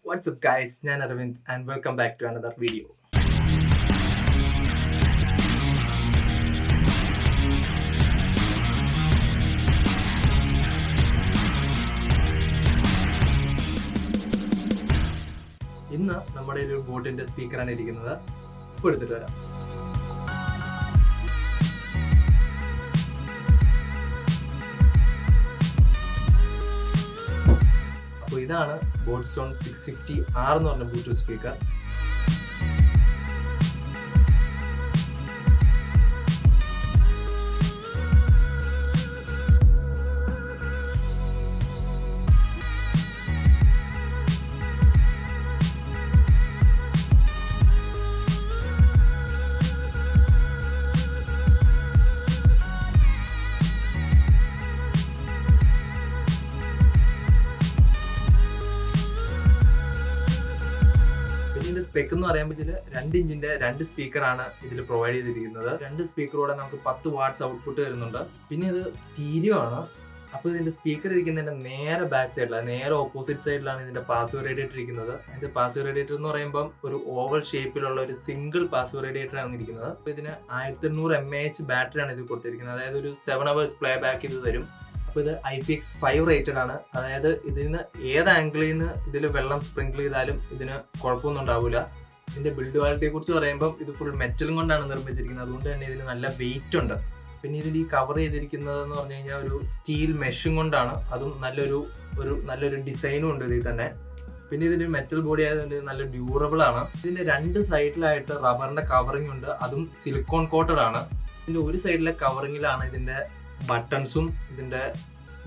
What's up guys, ഞാൻ Aravind and welcome back to another video. ഇന്ന് നമ്മുടെ ഒരു ബോട്ടിന്റെ സ്പീക്കറാണ് ഇരിക്കുന്നത്. ഇപ്പോൾ എടുത്തിട്ട് വരാം. അപ്പോൾ ഇതാണ് ബോട്ട് സ്റ്റോൺ 650R എന്ന് പറഞ്ഞ ബ്ലൂടൂത്ത് സ്പീക്കർ. സ്പെക്ക് എന്ന് പറയുമ്പോൾ ഇതിൽ 2 ഇഞ്ചിന്റെ 2 സ്പീക്കറാണ് ഇതിൽ പ്രൊവൈഡ് ചെയ്തിരിക്കുന്നത്. 2 സ്പീക്കറോടെ നമുക്ക് 10 വാട്ട്സ് ഔട്ട്പുട്ട് വരുന്നുണ്ട്. പിന്നെ ഇത് സ്റ്റീരിയോ ആണ്. അപ്പോൾ ഇതിന്റെ സ്പീക്കർ ഇരിക്കുന്നതിന്റെ നേരെ ബാക്ക് സൈഡിലാണ്, നേരെ ഓപ്പോസിറ്റ് സൈഡിലാണ് ഇതിന്റെ പാസീവ് റേഡിയേറ്റർ ഇരിക്കുന്നത്. അതിന്റെ പാസീവ് റേഡിയേറ്റർ എന്ന് പറയുമ്പോൾ ഒരു ഓവൽ ഷേപ്പിലുള്ള ഒരു സിംഗിൾ പാസീവ് റേഡിയേറ്റർ ആണ് ഇരിക്കുന്നത്. അപ്പോൾ ഇതിന് 1800 mAh ബാറ്ററിയാണ് ഇത് കൊടുത്തിരിക്കുന്നത്. അതായത് ഒരു 7 hours പ്ലേ ബാക്ക് ഇത് തരും. ഇത് IPX5 റേറ്റഡ് ആണ്. അതായത് ഇതിന് ഏത് ആംഗിളിൽ നിന്ന് ഇതിൽ വെള്ളം സ്പ്രിങ്കിൾ ചെയ്താലും ഇതിന് കുഴപ്പമൊന്നും ഉണ്ടാവില്ല. ഇതിന്റെ ബിൽഡ് ക്വാളിറ്റിയെ കുറിച്ച് പറയുമ്പോൾ ഇത് ഫുൾ മെറ്റലും കൊണ്ടാണ് നിർമ്മിച്ചിരിക്കുന്നത്. അതുകൊണ്ട് തന്നെ ഇതിന് നല്ല വെയിറ്റ് ഉണ്ട്. പിന്നെ ഇതിൽ ഈ കവർ ചെയ്തിരിക്കുന്നത് എന്ന് പറഞ്ഞു കഴിഞ്ഞാൽ ഒരു സ്റ്റീൽ മെഷും കൊണ്ടാണ്. അതും നല്ലൊരു ഡിസൈനും ഉണ്ട് ഇതിൽ തന്നെ. പിന്നെ ഇതിന്റെ മെറ്റൽ ബോഡി ആയതുകൊണ്ട് നല്ല ഡ്യൂറബിൾ ആണ്. ഇതിന്റെ 2 സൈഡിലായിട്ട് റബ്ബറിന്റെ കവറിംഗ് ഉണ്ട്. അതും സിലിക്കോൺ കോട്ടഡ് ആണ്. ഇതിന്റെ ഒരു സൈഡിലെ കവറിങ്ങിലാണ് ഇതിന്റെ ബട്ടൺസും ഇതിന്റെ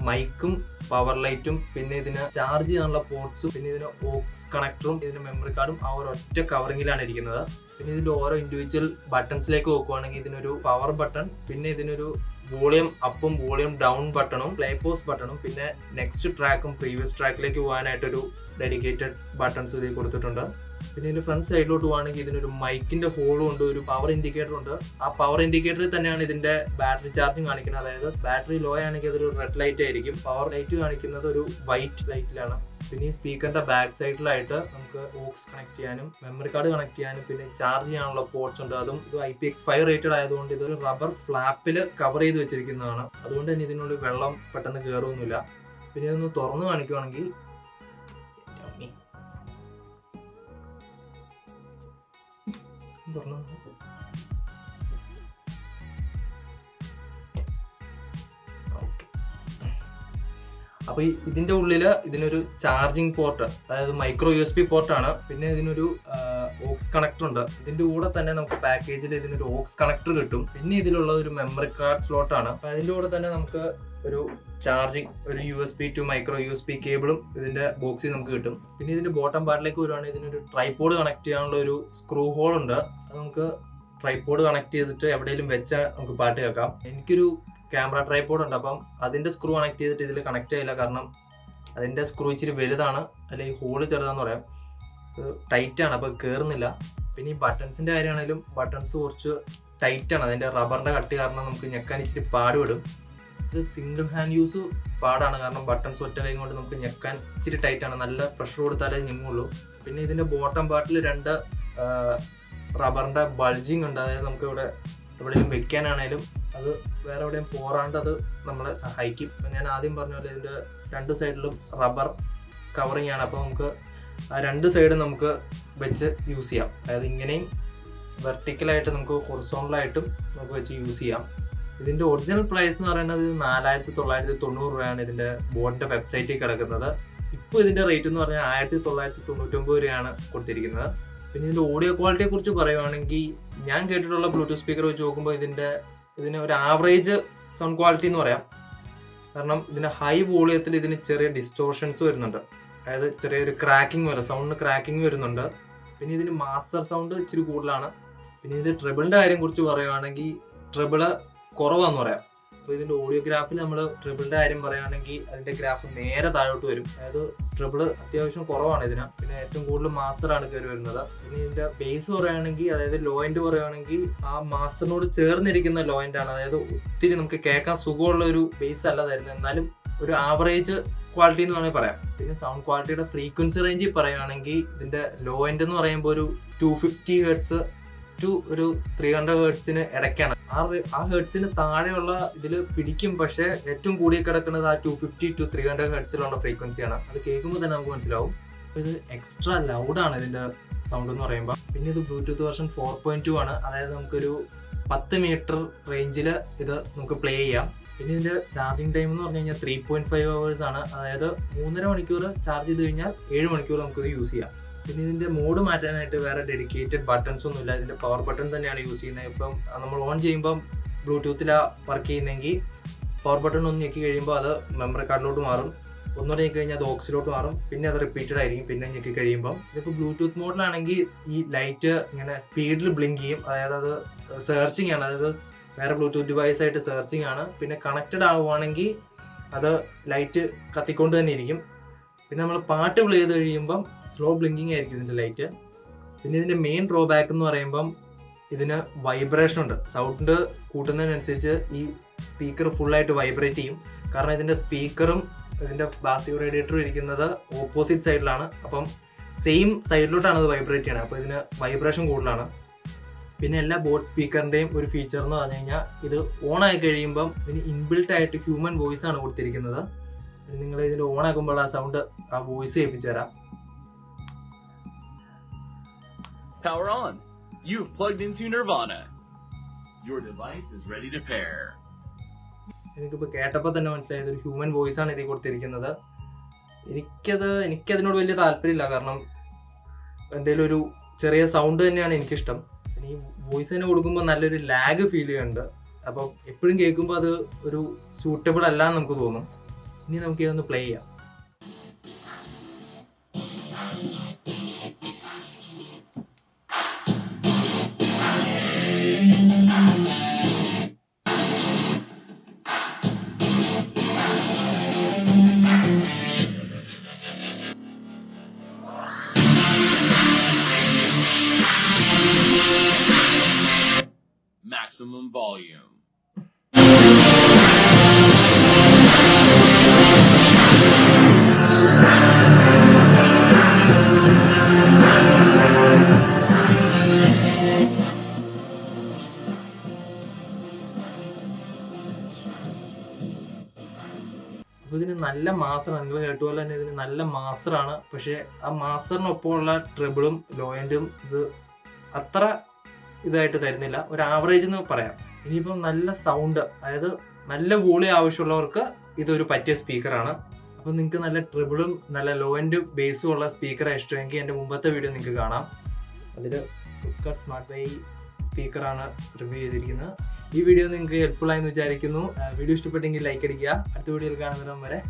മൈക്കും പവർ ലൈറ്റും പിന്നെ ഇതിന് ചാർജ് ചെയ്യാനുള്ള പോർട്സും പിന്നെ ഇതിന് ഓക്സ് കണക്ടറും ഇതിന്റെ മെമ്മറി കാർഡും ആ ഒരൊറ്റ കവറിങ്ങിലാണ് ഇരിക്കുന്നത്. പിന്നെ ഇതിന്റെ ഓരോ ഇൻഡിവിജ്വൽ ബട്ടൺസിലേക്ക് നോക്കുവാണെങ്കിൽ ഇതിനൊരു പവർ ബട്ടൺ, പിന്നെ ഇതിനൊരു വോളിയം അപ്പും വോളിയം ഡൗൺ ബട്ടണും പ്ലേ പോസ് ബട്ടണും പിന്നെ നെക്സ്റ്റ് ട്രാക്കും പ്രീവിയസ് ട്രാക്കിലേക്ക് പോകാനായിട്ടൊരു ഡെഡിക്കേറ്റഡ് ബട്ടൺസ് ഇതിൽ കൊടുത്തിട്ടുണ്ട്. പിന്നെ ഇതിന്റെ ഫ്രണ്ട് സൈഡിലോട്ട് പോവാണെങ്കിൽ ഇതിനൊരു മൈക്കിന്റെ ഹോളും ഉണ്ട്, ഒരു പവർ ഇൻഡിക്കേറ്റർ ഉണ്ട്. ആ പവർ ഇൻഡിക്കേറ്ററിൽ തന്നെയാണ് ഇതിന്റെ ബാറ്ററി ചാർജിങ് കാണിക്കുന്നത്. അതായത് ബാറ്ററി ലോ ആണെങ്കിൽ അതൊരു റെഡ് ലൈറ്റ് ആയിരിക്കും, പവർ ലൈറ്റ് കാണിക്കുന്നത് ഒരു വൈറ്റ് ലൈറ്റിലാണ്. പിന്നെ ഈ സ്പീക്കറിന്റെ ബാക്ക് സൈഡിലായിട്ട് നമുക്ക് ഓക്സ് കണക്ട് ചെയ്യാനും മെമ്മറി കാർഡ് കണക്ട് ചെയ്യാനും പിന്നെ ചാർജ് ചെയ്യാനുള്ള പോർട്സ് ഉണ്ട്. അതും ഇത് IPX5 റേറ്റഡ് ആയതുകൊണ്ട് ഇതൊരു റബ്ബർ ഫ്ലാപ്പിൽ കവർ ചെയ്ത് വെച്ചിരിക്കുന്നതാണ്. അതുകൊണ്ട് തന്നെ ഇതിനുള്ളിൽ വെള്ളം പെട്ടെന്ന് കയറുമൊന്നുമില്ല. പിന്നെ ഇതൊന്ന് തുറന്നു കാണിക്കുവാണെങ്കിൽ അപ്പൊ ഇതിന്റെ ഉള്ളില് ഇതിനൊരു ചാർജിങ് പോർട്ട്, അതായത് മൈക്രോ USB പോർട്ടാണ്. പിന്നെ ഇതിനൊരു ഓക്സ് കണക്ടർ ഉണ്ട്. ഇതിന്റെ കൂടെ തന്നെ നമുക്ക് പാക്കേജിൽ ഇതിനൊരു ഓക്സ് കണക്ടർ കിട്ടും. പിന്നെ ഇതിലുള്ള ഒരു മെമ്മറി കാർഡ് സ്ലോട്ടാണ്. അപ്പൊ അതിന്റെ കൂടെ തന്നെ നമുക്ക് ഒരു ചാർജിങ്, ഒരു USB to മൈക്രോ USB കേബിളും ഇതിന്റെ ബോക്സിൽ നമുക്ക് കിട്ടും. പിന്നെ ഇതിന്റെ ബോട്ടം പാർട്ടിലേക്ക് വരുവാണെങ്കിൽ ഇതിനൊരു ട്രൈപോഡ് കണക്ട് ചെയ്യാനുള്ള ഒരു സ്ക്രൂ ഹോൾ ഉണ്ട്. അത് നമുക്ക് ട്രൈപോഡ് കണക്ട് ചെയ്തിട്ട് എവിടെയെങ്കിലും വെച്ചാൽ നമുക്ക് പാട്ട് കേൾക്കാം. എനിക്കൊരു ക്യാമറ ട്രൈപോഡ് ഉണ്ട്, അപ്പം അതിന്റെ സ്ക്രൂ കണക്ട് ചെയ്തിട്ട് ഇതിൽ കണക്ട് ചെയ്യില്ല. കാരണം അതിന്റെ സ്ക്രൂ ഇച്ചിരി വലുതാണ്, അല്ലെങ്കിൽ ഹോള് ചെറുതാന്ന് പറയാം. ടൈറ്റ് ആണ്, അപ്പോൾ കയറുന്നില്ല. പിന്നെ ഈ ബട്ടൺസിന്റെ കാര്യമാണെങ്കിലും ബട്ടൺസ് കുറച്ച് ടൈറ്റ് ആണ്. അതിന്റെ റബ്ബറിന്റെ കട്ടി കാരണം നമുക്ക് ഞെക്കാൻ ഇച്ചിരി പാടുപെടും. ഇത് സിംഗിൾ ഹാൻഡ് യൂസ് പാടാണ്, കാരണം ബട്ടൺസ് ഒറ്റ കൈ കൊണ്ട് നമുക്ക് ഞെക്കാൻ ഇച്ചിരി ടൈറ്റ് ആണ്. നല്ല പ്രഷർ കൊടുത്താലേ ഞെങ്ങുള്ളൂ. പിന്നെ ഇതിന്റെ ബോട്ടം പാർട്ടിൽ 2 റബ്ബറിന്റെ ബൾജിങ് ഉണ്ട്. അതായത് നമുക്ക് ഇവിടെ എവിടെയും വെക്കാനാണേലും അത് വേറെ എവിടെയും പോറാണ്ട് അത് നമ്മളെ സഹായിക്കും. ഇപ്പം ഞാൻ ആദ്യം പറഞ്ഞ പോലെ ഇതിൻ്റെ 2 സൈഡിലും റബ്ബർ കവറിങ് ആണ്. അപ്പോൾ നമുക്ക് ആ 2 സൈഡും നമുക്ക് വെച്ച് യൂസ് ചെയ്യാം. അതായത് ഇങ്ങനെയും വെർട്ടിക്കലായിട്ട് നമുക്ക് ഹൊറിസോണ്ടലായിട്ടും നമുക്ക് വെച്ച് യൂസ് ചെയ്യാം. ഇതിൻ്റെ ഒറിജിനൽ പ്രൈസ് എന്ന് പറയുന്നത് 4990 രൂപയാണ് ഇതിൻ്റെ ബോട്ടിൻ്റെ വെബ്സൈറ്റിൽ കിടക്കുന്നത്. ഇപ്പോൾ ഇതിൻ്റെ റേറ്റ് എന്ന് പറഞ്ഞാൽ 1999 രൂപയാണ് കൊടുത്തിരിക്കുന്നത്. പിന്നെ ഇതിൻ്റെ ഓഡിയോ ക്വാളിറ്റിയെ കുറിച്ച് പറയുവാണെങ്കിൽ ഞാൻ കേട്ടിട്ടുള്ള ബ്ലൂടൂത്ത് സ്പീക്കർ വെച്ച് നോക്കുമ്പോൾ ഇതിന് ഒരു ആവറേജ് സൗണ്ട് ക്വാളിറ്റി എന്ന് പറയാം. കാരണം ഇതിൻ്റെ ഹൈ വോളിയത്തിൽ ഇതിന് ചെറിയ ഡിസ്റ്റോർഷൻസ് വരുന്നുണ്ട്. അതായത് ചെറിയൊരു ക്രാക്കിംഗ് പോലെ സൗണ്ടിന് ക്രാക്കിംഗ് വരുന്നുണ്ട്. പിന്നെ ഇതിന് മാസ്റ്റർ സൗണ്ട് ഇച്ചിരി കൂടുതലാണ്. പിന്നെ ഇതിൻ്റെ ട്രിബിളിൻ്റെ കാര്യം കുറിച്ച് പറയുവാണെങ്കിൽ ട്രിബിള് കുറവാന്ന് പറയാം. അപ്പോൾ ഇതിൻ്റെ ഓഡിയോഗ്രാഫിൽ നമ്മൾ ട്രിബിളിൻ്റെ കാര്യം പറയുകയാണെങ്കിൽ അതിൻ്റെ ഗ്രാഫ് നേരെ താഴോട്ട് വരും. അതായത് ട്രിബിൾ അത്യാവശ്യം കുറവാണ് ഇതിന്. പിന്നെ ഏറ്റവും കൂടുതൽ മാസ്റ്ററാണ് കയറി വരുന്നത്. പിന്നെ ഇതിൻ്റെ ബേസ് പറയുകയാണെങ്കിൽ, അതായത് ലോ എൻഡ് പറയുകയാണെങ്കിൽ ആ മാസ്റ്ററിനോട് ചേർന്നിരിക്കുന്ന ലോ എൻഡ് ആണ്. അതായത് ഒത്തിരി നമുക്ക് കേൾക്കാൻ സുഖമുള്ള ഒരു ബേസ് അല്ല തരുന്നത്, എന്നാലും ഒരു ആവറേജ് ക്വാളിറ്റി എന്ന് വേണമെങ്കിൽ പറയാം. പിന്നെ സൗണ്ട് ക്വാളിറ്റിയുടെ ഫ്രീക്വൻസി റേഞ്ചിൽ പറയുകയാണെങ്കിൽ ഇതിൻ്റെ ലോ എൻഡ് എന്ന് പറയുമ്പോൾ ഒരു 250 ഹെർട്സ് ടു ഒരു 300 ഹെർട്സിന് ഇടയ്ക്കാണ്. ആ ഹെർട്സിന് താഴെയുള്ള ഇതിൽ പിടിക്കും, പക്ഷേ ഏറ്റവും കൂടി കിടക്കുന്നത് ആ 250 to 300 ഹെർട്സിലുള്ള ഫ്രീക്വൻസിയാണ്. അത് കേൾക്കുമ്പോൾ തന്നെ നമുക്ക് മനസ്സിലാവും. അപ്പോൾ ഇത് എക്സ്ട്രാ ലൗഡാണ് ഇതിൻ്റെ സൗണ്ട് എന്ന് പറയുമ്പോൾ. പിന്നെ ഇത് ബ്ലൂടൂത്ത് വെർഷൻ 4.2 ആണ്. അതായത് നമുക്കൊരു 10 മീറ്റർ റേഞ്ചിൽ ഇത് നമുക്ക് പ്ലേ ചെയ്യാം. പിന്നെ ഇതിൻ്റെ ചാർജിങ് ടൈം എന്ന് പറഞ്ഞു കഴിഞ്ഞാൽ 3.5 hours ആണ്. അതായത് 3.5 മണിക്കൂർ ചാർജ് ചെയ്ത് കഴിഞ്ഞാൽ 7 മണിക്കൂർ നമുക്കിത് യൂസ് ചെയ്യാം. പിന്നെ ഇതിൻ്റെ മോഡ് മാറ്റാനായിട്ട് വേറെ ഡെഡിക്കേറ്റഡ് ബട്ടൺസ് ഒന്നുമില്ല. ഇതിൻ്റെ പവർ ബട്ടൺ തന്നെയാണ് യൂസ് ചെയ്യുന്നത്. ഇപ്പം നമ്മൾ ഓൺ ചെയ്യുമ്പം ബ്ലൂടൂത്തിലാണ് വർക്ക് ചെയ്യുന്നതെങ്കിൽ പവർ ബട്ടൺ ഒന്ന് ഞെക്കി കഴിയുമ്പോൾ അത് മെമ്മറി കാർഡിലോട്ട് മാറും. ഒന്നുകൂടെ ഞെക്കി കഴിഞ്ഞാൽ അത് ഓക്സിലോട്ട് മാറും. പിന്നെ അത് റിപ്പീറ്റഡ് ആയിരിക്കും. പിന്നെ ഞെക്കി കഴിയുമ്പം ഇതിപ്പോൾ ബ്ലൂടൂത്ത് മോഡിലാണെങ്കിൽ ഈ ലൈറ്റ് ഇങ്ങനെ സ്പീഡിൽ ബ്ലിങ്ക് ചെയ്യും. അതായത് അത് സെർച്ചിങ് ആണ്. അതായത് വേറെ ബ്ലൂടൂത്ത് ഡിവൈസ് ആയിട്ട് സെർച്ചിങ് ആണ്. പിന്നെ കണക്റ്റഡ് ആവുകയാണെങ്കിൽ അത് ലൈറ്റ് കത്തിക്കൊണ്ട് തന്നെ ഇരിക്കും. പിന്നെ നമ്മൾ പാട്ട് പ്ലേ ചെയ്ത് കഴിയുമ്പം സ്ലോ ബ്ലിങ്കിങ് ആയിരിക്കും ഇതിൻ്റെ ലൈറ്റ്. പിന്നെ ഇതിൻ്റെ മെയിൻ ഡ്രോബാക്ക് എന്ന് പറയുമ്പം ഇതിന് വൈബ്രേഷൻ ഉണ്ട്. സൗണ്ട് കൂട്ടുന്നതിനനുസരിച്ച് ഈ സ്പീക്കർ ഫുള്ളായിട്ട് വൈബ്രേറ്റ് ചെയ്യും. കാരണം ഇതിൻ്റെ സ്പീക്കറും ഇതിൻ്റെ പാസീവ് റേഡിയേറ്ററും ഇരിക്കുന്നത് ഓപ്പോസിറ്റ് സൈഡിലാണ്. അപ്പം സെയിം സൈഡിലോട്ടാണ് അത് വൈബ്രേറ്റ് ചെയ്യണത്. അപ്പോൾ ഇതിന് വൈബ്രേഷൻ കൂടുതലാണ്. പിന്നെ എല്ലാ ബോട്ട് സ്പീക്കറിൻ്റെയും ഒരു ഫീച്ചർ എന്ന് പറഞ്ഞു കഴിഞ്ഞാൽ ഇത് ഓൺ ആയി കഴിയുമ്പം ഇതിന് ഇൻബിൽട്ട് ആയിട്ട് ഹ്യൂമൻ വോയിസ് ആണ് കൊടുത്തിരിക്കുന്നത്. നിങ്ങൾ ഇതിൽ ഓൺ ആക്കുമ്പോൾ ആ സൗണ്ട് ആ വോയിസ് കേൾപ്പിച്ചു തരാം. Power on. You've plugged into Nirvana. Your device is ready to pair. എനിക്കിപ്പോൾ കേട്ടപ്പോൾ തന്നെ മനസ്സിലായത് ഒരു ഹ്യൂമൻ വോയിസ് ആണ് ഇതിൽ കൊടുത്തിരിക്കുന്നത്. എനിക്കതിനോട് വലിയ താല്പര്യമില്ല. കാരണം എന്തെങ്കിലും ഒരു ചെറിയ സൗണ്ട് തന്നെയാണ് എനിക്കിഷ്ടം. ഈ വോയിസ് തന്നെ കൊടുക്കുമ്പോൾ നല്ലൊരു ലാഗ് ഫീൽ ചെയ്യുന്നുണ്ട്. അപ്പം എപ്പോഴും കേൾക്കുമ്പോൾ അത് ഒരു സൂട്ടബിൾ അല്ല എന്ന് നമുക്ക് തോന്നും. ഇനി നമുക്ക് ഇതൊന്ന് പ്ലേ ചെയ്യാം. Maximum volume. അപ്പോൾ ഇതിന് നല്ല മാസ്റ്ററാണ്. നിങ്ങൾ കേട്ടുപോലെ തന്നെ ഇതിന് നല്ല മാസ്റ്ററാണ്. പക്ഷേ ആ മാസ്റ്ററിനൊപ്പമുള്ള ട്രിബിളും ലോ എൻഡും ഇത് അത്ര ഇതായിട്ട് തരുന്നില്ല. ഒരു ആവറേജ് എന്ന് പറയാം. ഇനിയിപ്പം നല്ല സൗണ്ട്, അതായത് നല്ല വോളിയം ആവശ്യമുള്ളവർക്ക് ഇതൊരു പറ്റിയ സ്പീക്കറാണ്. അപ്പോൾ നിങ്ങൾക്ക് നല്ല ട്രിബിളും നല്ല ലോ എൻഡ് ബേസും ഉള്ള സ്പീക്കറാണ് ഇഷ്ടമെങ്കിൽ എൻ്റെ മുമ്പത്തെ വീഡിയോ നിങ്ങൾക്ക് കാണാം. അതിൽ ഫ്ലിപ്കാർട്ട് സ്മാർട്ട് ബൈ സ്പീക്കറാണ് റിവ്യൂ ചെയ്തിരിക്കുന്നത്. ഈ വീഡിയോ നിങ്ങൾക്ക് ഹെൽപ്ഫുൾ ആയെന്ന് വിചാരിക്കുന്നു. വീഡിയോ ഇഷ്ടപ്പെട്ടെങ്കിൽ ലൈക്ക് അടിക്കുക. അടുത്ത വീഡിയോയിൽ കാണുന്നവരെ